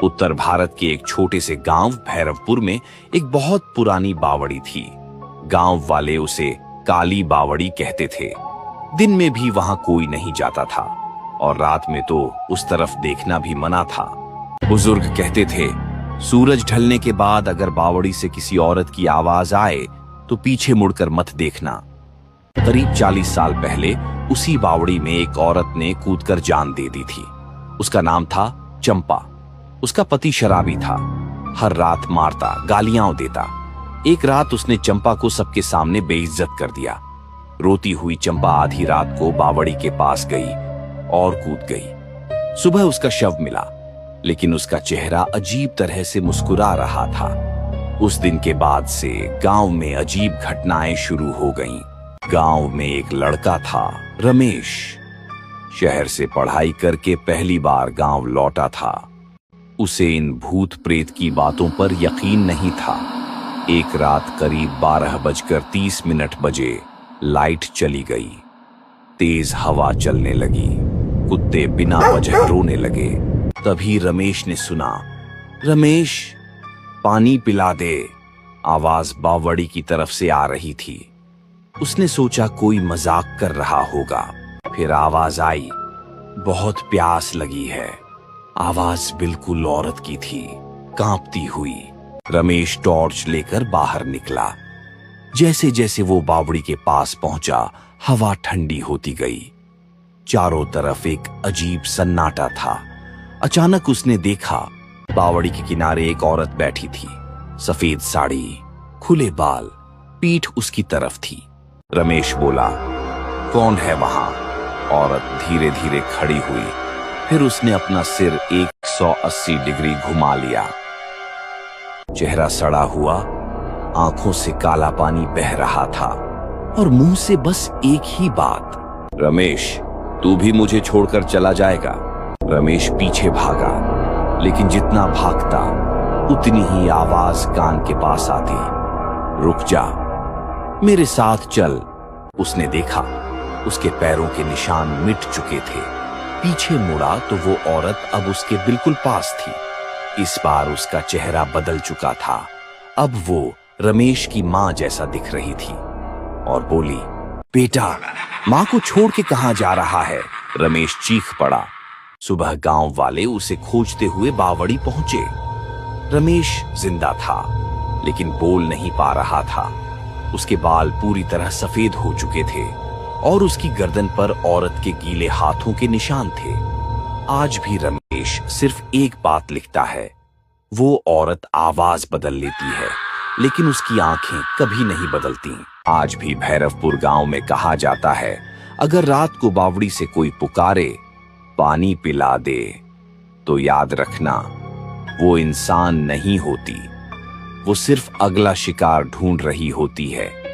उत्तर भारत के एक छोटे से गांव भैरवपुर में एक बहुत पुरानी बावड़ी थी। गांव वाले उसे काली बावड़ी कहते थे। दिन में भी वहां कोई नहीं जाता था और रात में तो उस तरफ देखना भी मना था। बुजुर्ग कहते थे, सूरज ढलने के बाद अगर बावड़ी से किसी औरत की आवाज आए तो पीछे मुड़कर मत देखना। करीब 40 साल पहले उसी बावड़ी में एक औरत ने कूदकर जान दे दी थी। उसका नाम था चंपा। उसका पति शराबी था, हर रात मारता, गालियां देता। एक रात उसने चंपा को सबके सामने बेइज्जत कर दिया। रोती हुई चंपा आधी रात को बावड़ी के पास गई और कूद गई। सुबह उसका शव मिला, लेकिन उसका चेहरा अजीब तरह से मुस्कुरा रहा था। उस दिन के बाद से गांव में अजीब घटनाएं शुरू हो गईं। गांव में एक लड़का था, रमेश। शहर से पढ़ाई करके पहली बार गांव लौटा था। उसे इन भूत प्रेत की बातों पर यकीन नहीं था। एक रात करीब 12:30 बजे लाइट चली गई। तेज हवा चलने लगी, कुत्ते बिना वजह रोने लगे। तभी रमेश ने सुना, रमेश पानी पिला दे। आवाज बावड़ी की तरफ से आ रही थी। उसने सोचा कोई मजाक कर रहा होगा। फिर आवाज आई, बहुत प्यास लगी है। आवाज बिल्कुल औरत की थी, कांपती हुई। रमेश टॉर्च लेकर बाहर निकला। जैसे जैसे वो बावड़ी के पास पहुंचा, हवा ठंडी होती गई। चारों तरफ एक अजीब सन्नाटा था। अचानक उसने देखा, बावड़ी के किनारे एक औरत बैठी थी। सफेद साड़ी, खुले बाल, पीठ उसकी तरफ थी। रमेश बोला, कौन है वहां? औरत धीरे धीरे खड़ी हुई। फिर उसने अपना सिर 180 डिग्री घुमा लिया। चेहरा सड़ा हुआ, आंखों से काला पानी बह रहा था और मुंह से बस एक ही बात, रमेश तू भी मुझे छोड़कर चला जाएगा। रमेश पीछे भागा, लेकिन जितना भागता उतनी ही आवाज कान के पास आती, रुक जा, मेरे साथ चल। उसने देखा, उसके पैरों के निशान मिट चुके थे। पीछे मुड़ा तो वो औरत अब उसके बिल्कुल पास थी। इस बार उसका चेहरा बदल चुका था। अब वो रमेश की मां जैसा दिख रही थी और बोली, बेटा मां को छोड़ के कहां जा रहा है? रमेश चीख पड़ा। सुबह गांव वाले उसे खोजते हुए बावड़ी पहुंचे। रमेश जिंदा था, लेकिन बोल नहीं पा रहा था। उसके बाल पूरी तरह सफेद हो चुके थे और उसकी गर्दन पर औरत के गीले हाथों के निशान थे। आज भी रमेश सिर्फ एक बात लिखता है, वो औरत आवाज बदल लेती है, लेकिन उसकी आंखें कभी नहीं बदलती। आज भी भैरवपुर गांव में कहा जाता है, अगर रात को बावड़ी से कोई पुकारे, पानी पिला दे, तो याद रखना वो इंसान नहीं होती, वो सिर्फ अगला शिकार ढूंढ रही होती है।